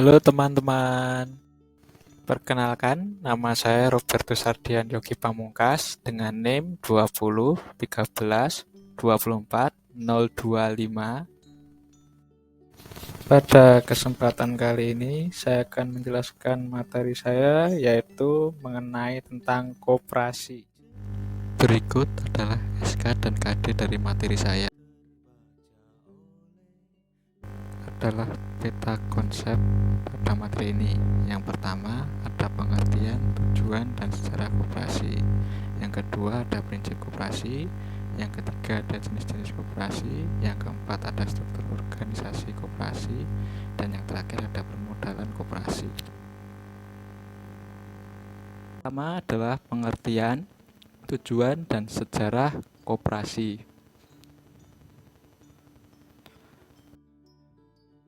Halo teman-teman, perkenalkan nama saya Robertus Ardian Yogi Pamungkas dengan NIM 20 13 24 025. Pada kesempatan kali ini saya akan menjelaskan materi saya yaitu mengenai tentang koperasi. Berikut adalah SK dan KD dari materi saya. Adalah peta konsep pada materi ini. Yang pertama ada pengertian, tujuan, dan sejarah koperasi. Yang kedua ada prinsip koperasi. Yang ketiga ada jenis-jenis koperasi. Yang keempat ada struktur organisasi koperasi. Dan yang terakhir ada permodalan koperasi. Pertama adalah pengertian, tujuan, dan sejarah koperasi.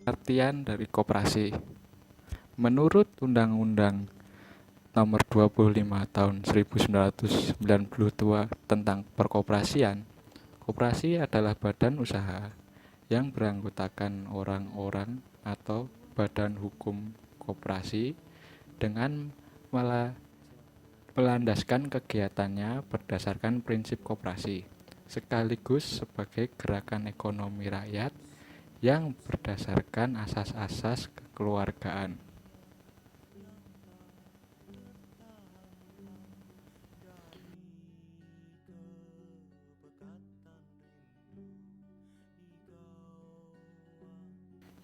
Pengertian dari koperasi. Menurut Undang-Undang Nomor 25 Tahun 1992 tentang Perkoperasian, koperasi adalah badan usaha yang beranggotakan orang-orang atau badan hukum koperasi dengan melandaskan kegiatannya berdasarkan prinsip koperasi, sekaligus sebagai gerakan ekonomi rakyat yang berdasarkan asas-asas kekeluargaan.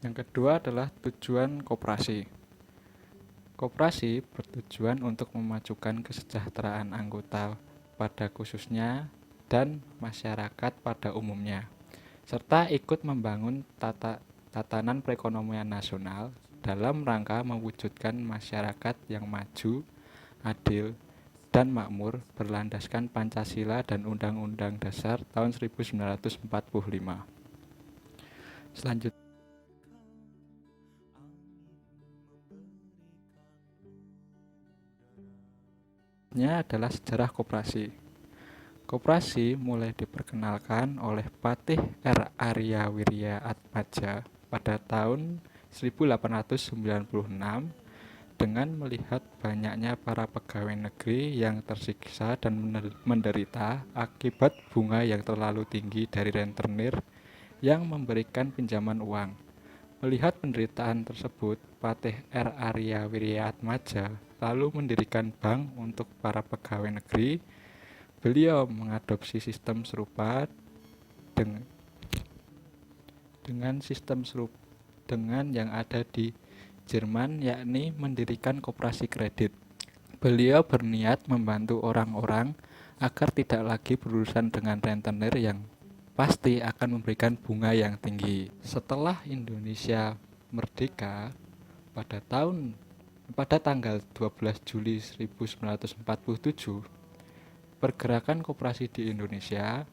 Yang kedua adalah tujuan koperasi. Koperasi bertujuan untuk memajukan kesejahteraan anggota pada khususnya dan masyarakat pada umumnya, serta ikut membangun tatanan perekonomian nasional dalam rangka mewujudkan masyarakat yang maju, adil, dan makmur berlandaskan Pancasila dan Undang-Undang Dasar tahun 1945. Selanjutnya adalah sejarah koperasi. Koperasi mulai diperkenalkan oleh Patih R. Arya Wirya Atmaja pada tahun 1896 dengan melihat banyaknya para pegawai negeri yang tersiksa dan menderita akibat bunga yang terlalu tinggi dari rentenir yang memberikan pinjaman uang. Melihat penderitaan tersebut, Patih R. Arya Wirya Atmaja lalu mendirikan bank untuk para pegawai negeri. Beliau mengadopsi sistem serupa dengan yang ada di Jerman, yakni mendirikan koperasi kredit. Beliau berniat membantu orang-orang agar tidak lagi berurusan dengan rentenir yang pasti akan memberikan bunga yang tinggi. Setelah Indonesia merdeka pada tanggal 12 Juli 1947, pergerakan koperasi di Indonesia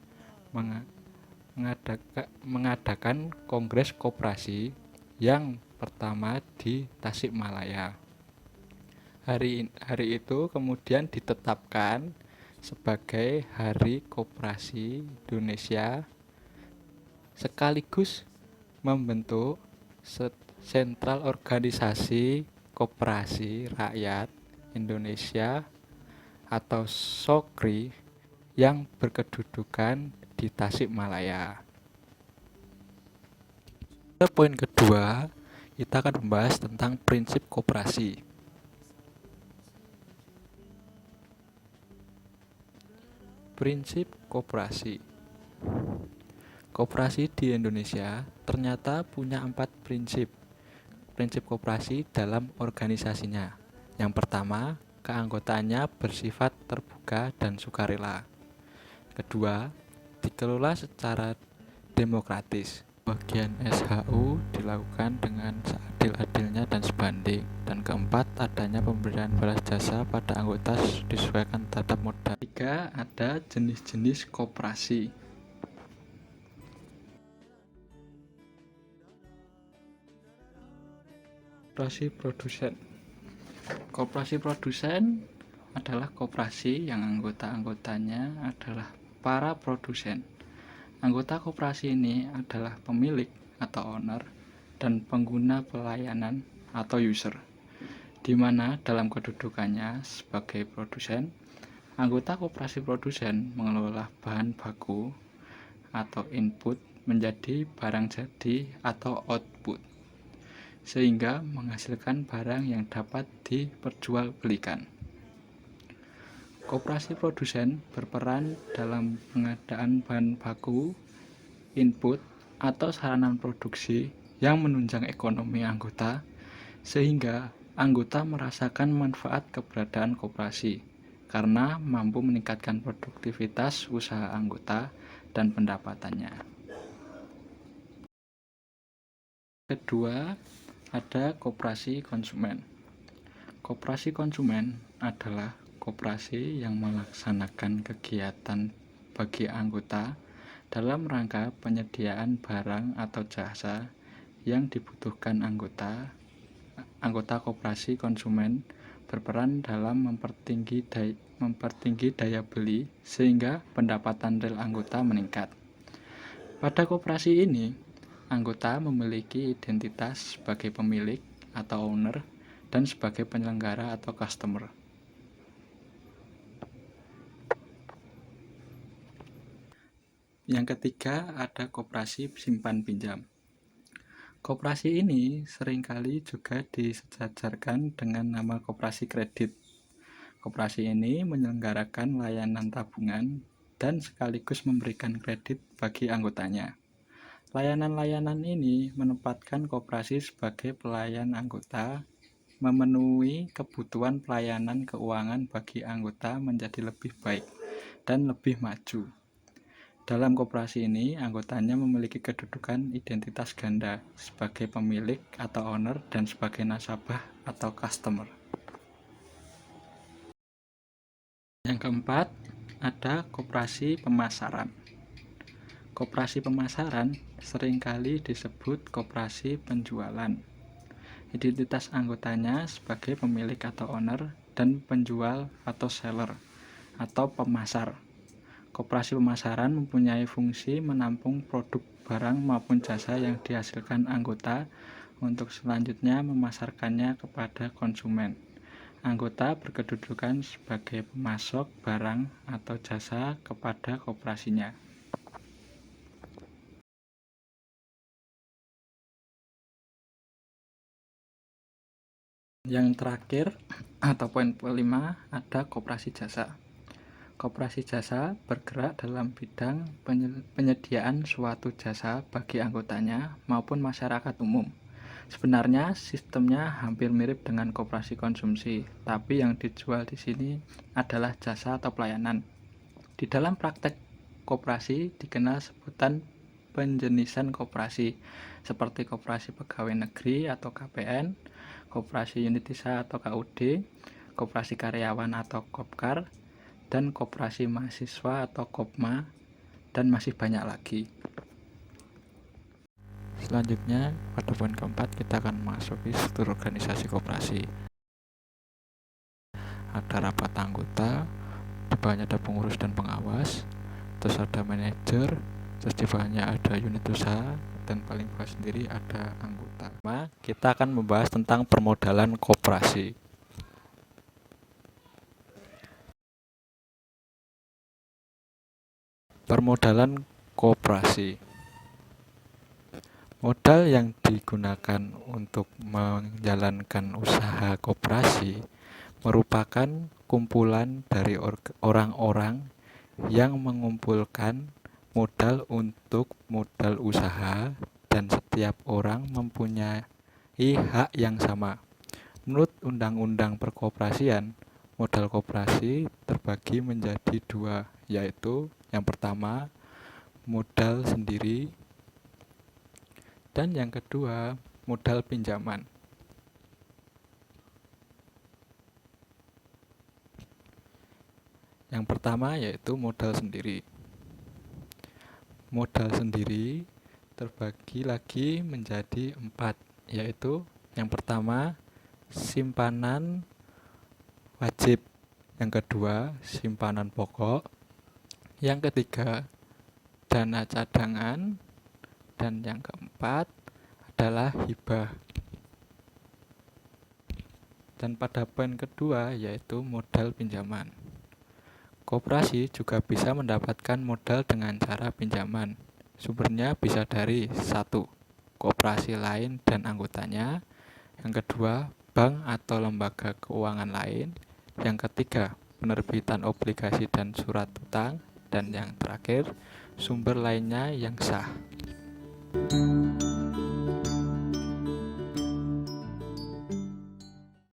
mengadakan Kongres Koperasi yang pertama di Tasikmalaya. Hari itu kemudian ditetapkan sebagai Hari Koperasi Indonesia, sekaligus membentuk Sentral Organisasi Koperasi Rakyat Indonesia atau SOKRI yang berkedudukan di Tasikmalaya. Poin kedua, kita akan membahas tentang prinsip koperasi. Prinsip koperasi. Koperasi di Indonesia ternyata punya 4 prinsip. Prinsip koperasi dalam organisasinya. Yang pertama, keanggotaannya bersifat terbuka dan sukarela. Kedua, dikelola secara demokratis. Bagian SHU dilakukan dengan seadil-adilnya dan sebanding. Dan keempat, adanya pemberian balas jasa pada anggota disesuaikan terhadap modal. Tiga, ada jenis-jenis koperasi. Koperasi produsen. Koperasi produsen adalah koperasi yang anggota-anggotanya adalah para produsen. Anggota koperasi ini adalah pemilik atau owner dan pengguna pelayanan atau user, di mana dalam kedudukannya sebagai produsen, anggota koperasi produsen mengelola bahan baku atau input menjadi barang jadi atau output, sehingga menghasilkan barang yang dapat diperjualbelikan. Koperasi produsen berperan dalam pengadaan bahan baku, input, atau sarana produksi yang menunjang ekonomi anggota, sehingga anggota merasakan manfaat keberadaan koperasi karena mampu meningkatkan produktivitas usaha anggota dan pendapatannya. Kedua, ada koperasi konsumen. Koperasi konsumen adalah koperasi yang melaksanakan kegiatan bagi anggota dalam rangka penyediaan barang atau jasa yang dibutuhkan anggota. Anggota koperasi konsumen berperan dalam mempertinggi daya beli sehingga pendapatan real anggota meningkat. Pada koperasi ini, anggota memiliki identitas sebagai pemilik atau owner dan sebagai penyelenggara atau customer. Yang ketiga, ada koperasi simpan pinjam. Koperasi ini seringkali juga disejajarkan dengan nama koperasi kredit. Koperasi ini menyelenggarakan layanan tabungan dan sekaligus memberikan kredit bagi anggotanya. Layanan-layanan ini menempatkan koperasi sebagai pelayan anggota, memenuhi kebutuhan pelayanan keuangan bagi anggota menjadi lebih baik dan lebih maju. Dalam koperasi ini, anggotanya memiliki kedudukan identitas ganda sebagai pemilik atau owner dan sebagai nasabah atau customer. Yang keempat, ada koperasi pemasaran. Koperasi pemasaran seringkali disebut koperasi penjualan. Identitas anggotanya sebagai pemilik atau owner dan penjual atau seller atau pemasar. Koperasi pemasaran mempunyai fungsi menampung produk barang maupun jasa yang dihasilkan anggota untuk selanjutnya memasarkannya kepada konsumen. Anggota berkedudukan sebagai pemasok barang atau jasa kepada koperasinya. Yang terakhir atau poin kelima, ada koperasi jasa. Koperasi jasa bergerak dalam bidang penyediaan suatu jasa bagi anggotanya maupun masyarakat umum. Sebenarnya sistemnya hampir mirip dengan koperasi konsumsi, tapi yang dijual di sini adalah jasa atau pelayanan. Di dalam praktek koperasi dikenal sebutan penjenisan koperasi, seperti koperasi pegawai negeri atau KPN, koperasi unit usaha atau KUD, koperasi karyawan atau Kopkar, dan koperasi mahasiswa atau Kopma, dan masih banyak lagi. Selanjutnya, pada poin keempat kita akan memasuki struktur organisasi koperasi. Ada rapat anggota, di bawahnya ada pengurus dan pengawas, terus ada manajer, terus di bawahnya ada unit usaha, dan paling bawah sendiri ada anggota. Kita akan membahas tentang permodalan koperasi. Permodalan koperasi. Modal yang digunakan untuk menjalankan usaha koperasi merupakan kumpulan dari orang-orang yang mengumpulkan modal untuk modal usaha, dan setiap orang mempunyai hak yang sama. Menurut Undang-Undang Perkoperasian, modal koperasi terbagi menjadi dua, yaitu yang pertama modal sendiri dan yang kedua modal pinjaman. Yang pertama yaitu modal sendiri. Modal sendiri terbagi lagi menjadi 4, yaitu yang pertama simpanan wajib, yang kedua simpanan pokok, yang ketiga dana cadangan, dan yang keempat adalah hibah. Dan pada poin kedua yaitu modal pinjaman. Koperasi juga bisa mendapatkan modal dengan cara pinjaman. Sumbernya bisa dari satu, koperasi lain dan anggotanya. Yang kedua, bank atau lembaga keuangan lain. Yang ketiga, penerbitan obligasi dan surat utang. Dan yang terakhir, sumber lainnya yang sah.